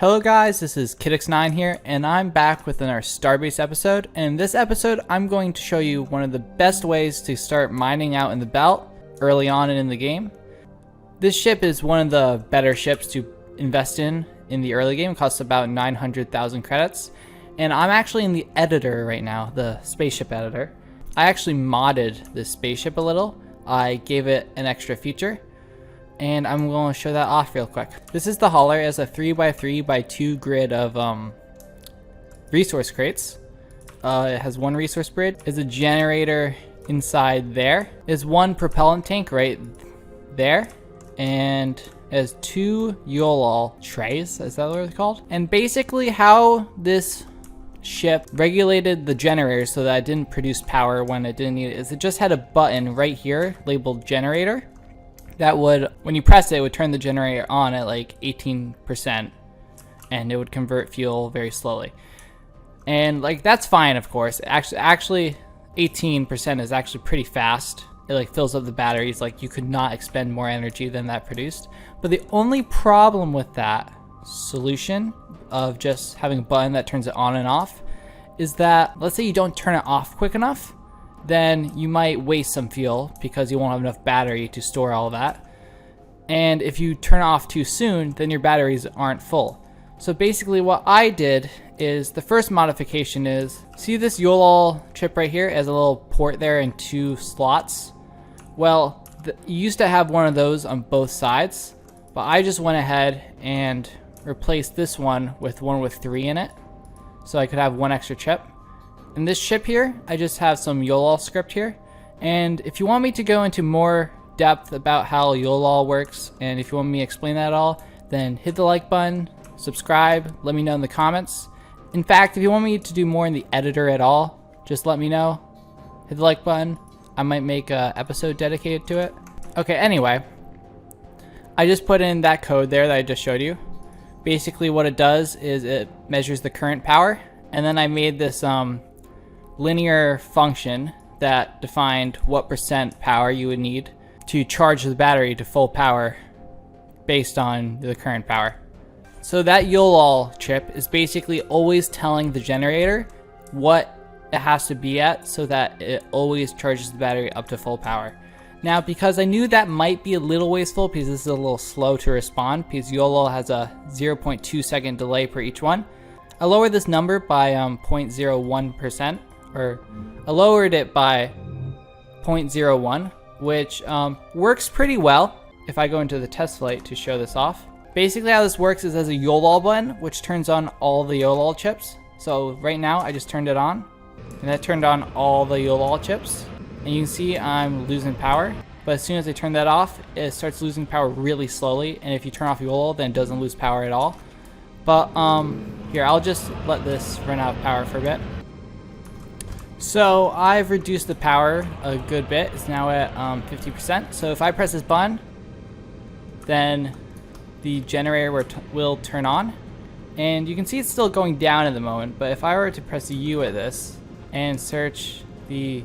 Hello guys, this is KidX9 here, and I'm back with another Starbase episode. And in this episode, I'm going to show you one of the best ways to start mining out in the belt early on in the game. This ship is one of the better ships to invest in the early game. It costs about 900,000 credits. And I'm actually in the editor right now, the spaceship editor. I actually modded this spaceship a little. I gave it an extra feature. And I'm going to show that off real quick. This is the hauler. It has a 3x3x2 grid of resource crates. It has one resource grid. There's a generator inside there. There's one propellant tank right there. And it has two YOLOL trays. Is that what they're called? And basically how this ship regulated the generator so that it didn't produce power when it didn't need it is it just had a button right here labeled generator. That would, when you press it, it would turn the generator on at like 18% and it would convert fuel very slowly. And like that's fine, of course. Actually 18% is actually pretty fast. It like fills up the batteries. Like you could not expend more energy than that produced. But the only problem with that solution of just having a button that turns it on and off is that let's say you don't turn it off quick enough, then you might waste some fuel because you won't have enough battery to store all of that. And if you turn it off too soon, then your batteries aren't full. So basically what I did is the first modification is, see this YOLOL chip right here as a little port there and two slots? Well, you used to have one of those on both sides, but I just went ahead and replaced this one with three in it. So I could have one extra chip. In this ship here, I just have some YOLOL script here. And if you want me to go into more depth about how YOLOL works, and if you want me to explain that at all, then hit the like button, subscribe, let me know in the comments. In fact, if you want me to do more in the editor at all, just let me know. Hit the like button. I might make an episode dedicated to it. Okay, anyway, I just put in that code there that I just showed you. Basically what it does is it measures the current power, and then I made this linear function that defined what percent power you would need to charge the battery to full power based on the current power. So that YOLOL chip is basically always telling the generator what it has to be at so that it always charges the battery up to full power. Now, because I knew that might be a little wasteful because this is a little slow to respond because YOLOL has a 0.2 second delay per each one, I lowered this number by 0.01%. Or I lowered it by 0.01, which works pretty well if I go into the test flight to show this off. Basically how this works is as a YOLOL button, which turns on all the YOLOL chips. So right now I just turned it on, and that turned on all the YOLOL chips. And you can see I'm losing power, but as soon as I turn that off, it starts losing power really slowly. And if you turn off YOLOL, then it doesn't lose power at all. But here, I'll just let this run out of power for a bit. So I've reduced the power a good bit. It's now at 50%. So if I press this button, then the generator will turn on. And you can see it's still going down at the moment. But if I were to press U at this and search the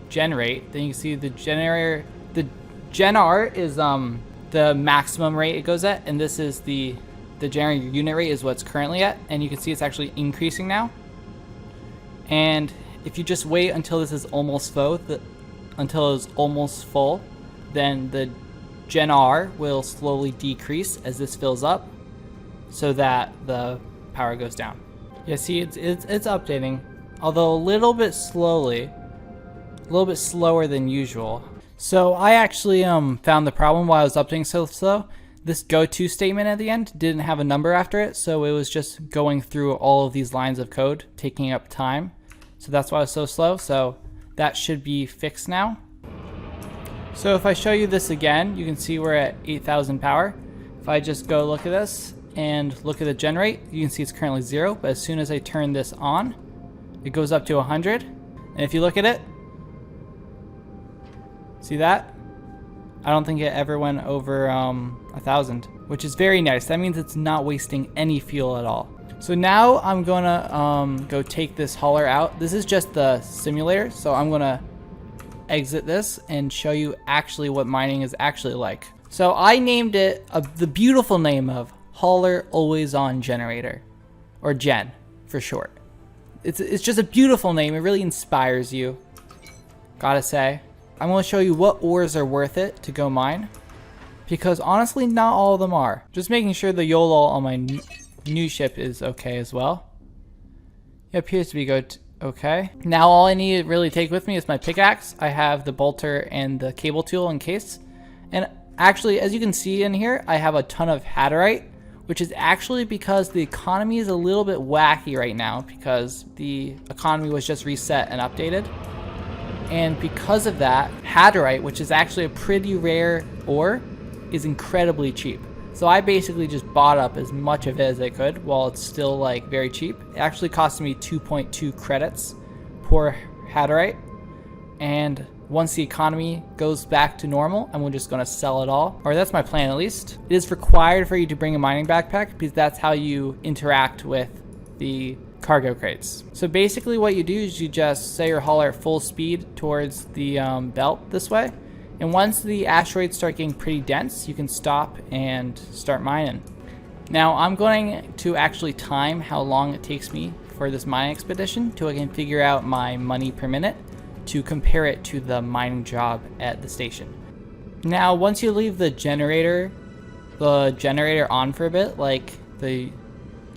generate, then you can see the generator, the GenR is the maximum rate it goes at. And this is the generator unit rate is what's currently at. And you can see it's actually increasing now. And if you just wait until this is almost full, then the GenR will slowly decrease as this fills up so that the power goes down. Yeah, see, it's updating, although a little bit slowly, a little bit slower than usual. So I actually found the problem while I was updating so slow. This go-to statement at the end didn't have a number after it, so it was just going through all of these lines of code, taking up time. So that's why it was so slow. So that should be fixed now. So if I show you this again, you can see we're at 8,000 power. If I just go look at this and look at the generate, you can see it's currently 0. But as soon as I turn this on, it goes up to 100. And if you look at it, see that? I don't think it ever went over 1,000, which is very nice. That means it's not wasting any fuel at all. So now I'm gonna go take this hauler out. This is just the simulator, so I'm gonna exit this and show you actually what mining is actually like. So I named it the beautiful name of Hauler Always On Generator, or Gen for short. It's just a beautiful name. It really inspires you, gotta say. I'm going to show you what ores are worth it to go mine, because honestly not all of them are. Just making sure the YOLO on my new ship is okay as well. It appears to be good. Okay. Now all I need to really take with me is my pickaxe. I have the bolter and the cable tool in case. And actually, as you can see in here, I have a ton of Hatterite, which is actually because the economy is a little bit wacky right now because the economy was just reset and updated. And because of that, Hatterite, which is actually a pretty rare ore, is incredibly cheap. So I basically just bought up as much of it as I could while it's still like very cheap. It actually cost me 2.2 credits per Hatterite. And once the economy goes back to normal, I'm just going to sell it all. Or that's my plan at least. It is required for you to bring a mining backpack because that's how you interact with the cargo crates. So basically what you do is you just set your hauler at full speed towards the belt this way. And once the asteroids start getting pretty dense, you can stop and start mining. Now I'm going to actually time how long it takes me for this mining expedition so I can figure out my money per minute to compare it to the mining job at the station. Now once you leave the generator on for a bit, like the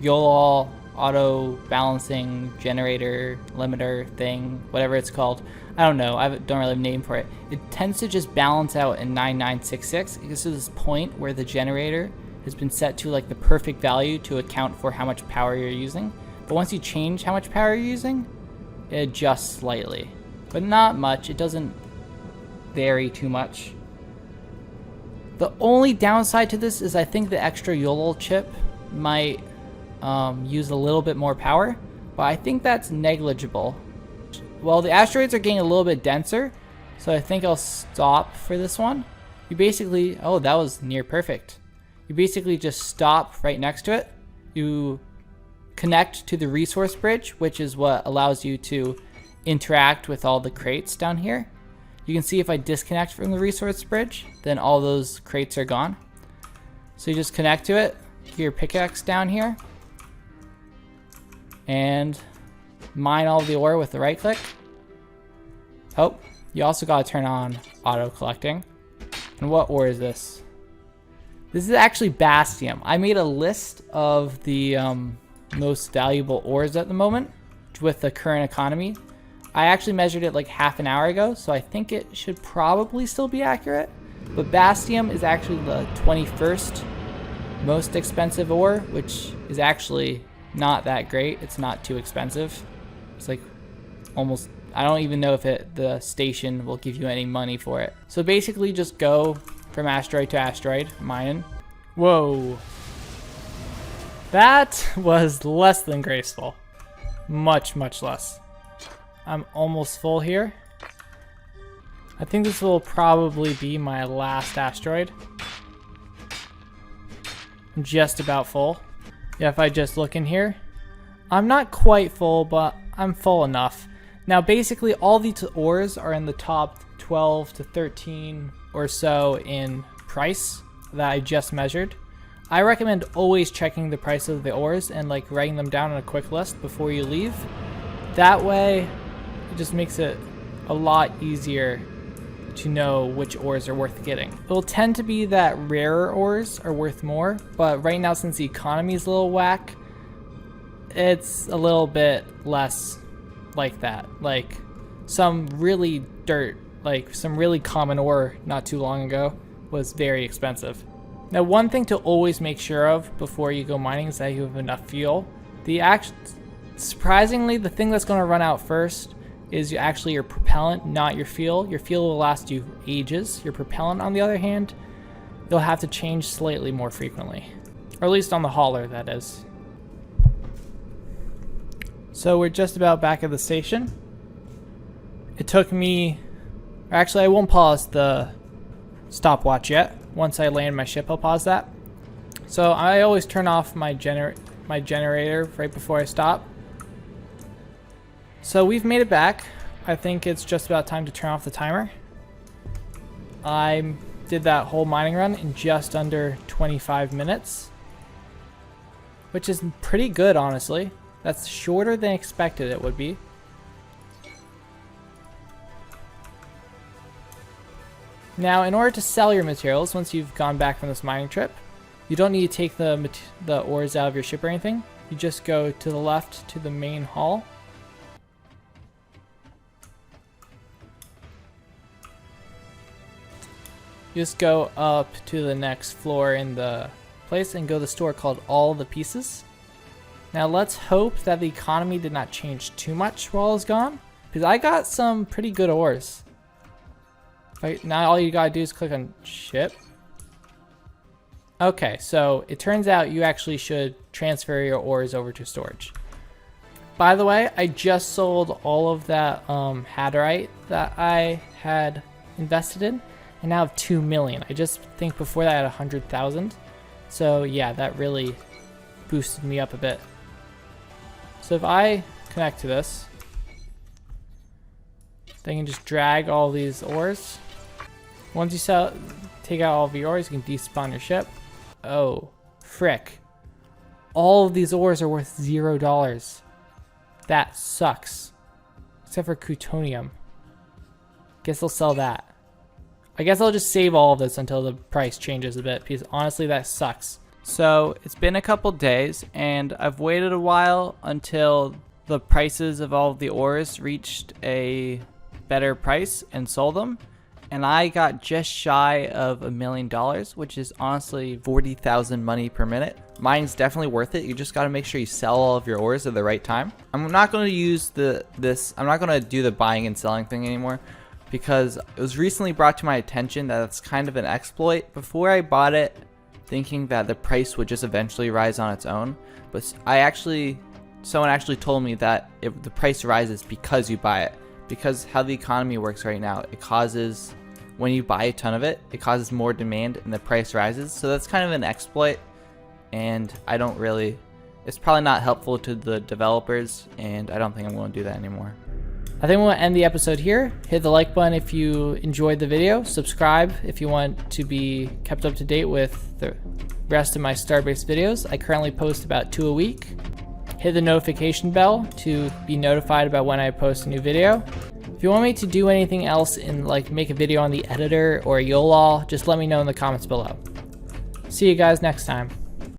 YOLO auto balancing generator limiter thing, whatever it's called, I don't know, I don't really have a name for it. It tends to just balance out in 9966. It gets to this point where the generator has been set to like the perfect value to account for how much power you're using. But once you change how much power you're using, it adjusts slightly, but not much. It doesn't vary too much. The only downside to this is I think the extra YOLO chip might use a little bit more power, but I think that's negligible. Well, the asteroids are getting a little bit denser, so I think I'll stop for this one. You basically, oh, that was near perfect. You basically just stop right next to it. You connect to the resource bridge, which is what allows you to interact with all the crates down here. You can see if I disconnect from the resource bridge, then all those crates are gone. So you just connect to it, get your pickaxe down here, and mine all of the ore with the right click. Oh, you also gotta turn on auto collecting. And what ore is this? This is actually Bastium. I made a list of the most valuable ores at the moment with the current economy. I actually measured it like half an hour ago, so I think it should probably still be accurate. But Bastium is actually the 21st most expensive ore, which is actually not that great. It's not too expensive. It's like almost, I don't even know if the station will give you any money for it. So basically just go from asteroid to asteroid mining. Whoa. That was less than graceful. Much, much less. I'm almost full here. I think this will probably be my last asteroid. I'm just about full. Yeah, if I just look in here, I'm not quite full, but I'm full enough. Now basically all these ores are in the top 12 to 13 or so in price that I just measured. I recommend always checking the price of the ores and like writing them down on a quick list before you leave. That way it just makes it a lot easier to know which ores are worth getting. It'll tend to be that rarer ores are worth more, but right now since the economy is a little whack, it's a little bit less like that. Like some really dirt, like some really common ore not too long ago was very expensive. Now one thing to always make sure of before you go mining is that you have enough fuel. Surprisingly, the thing that's going to run out first is actually your propellant, not your fuel. Your fuel will last you ages. Your propellant, on the other hand, you'll have to change slightly more frequently. Or at least on the hauler, that is. So we're just about back at the station. It took me... Actually, I won't pause the stopwatch yet. Once I land my ship, I'll pause that. So I always turn off my generator right before I stop. So we've made it back. I think it's just about time to turn off the timer. I did that whole mining run in just under 25 minutes. which is pretty good, honestly. That's shorter than expected it would be. Now, in order to sell your materials, once you've gone back from this mining trip, you don't need to take the ores out of your ship or anything. You just go to the left to the main hall. You just go up to the next floor in the place and go to the store called All the Pieces. Now let's hope that the economy did not change too much while I was gone, because I got some pretty good ores. Now all you gotta do is click on ship. Okay, so it turns out you actually should transfer your ores over to storage. By the way, I just sold all of that Haderite that I had invested in, and now I have 2 million. I just think before that I had 100,000. So yeah, that really boosted me up a bit. So if I connect to this, then you can just drag all these ores. Once you take out all of your ores, you can despawn your ship. Oh, frick. All of these ores are worth $0. That sucks. Except for Cutonium. Guess I'll sell that. I guess I'll just save all of this until the price changes a bit, because honestly that sucks. So it's been a couple days and I've waited a while until the prices of all of the ores reached a better price and sold them. And I got just shy of $1 million, which is honestly 40,000 money per minute. Mining's definitely worth it. You just got to make sure you sell all of your ores at the right time. I'm not going to use I'm not going to do the buying and selling thing anymore, because it was recently brought to my attention that it's kind of an exploit. Before I bought it, thinking that the price would just eventually rise on its own, but someone actually told me that the price rises because you buy it. Because how the economy works right now, it causes, when you buy a ton of it, it causes more demand and the price rises. So that's kind of an exploit, and it's probably not helpful to the developers, and I don't think I'm going to do that anymore. I think we'll end the episode here. Hit the like button if you enjoyed the video. Subscribe if you want to be kept up to date with the rest of my Starbase videos. I currently post about 2 a week. Hit the notification bell to be notified about when I post a new video. If you want me to do anything else in make a video on the editor or YOLOL, just let me know in the comments below. See you guys next time.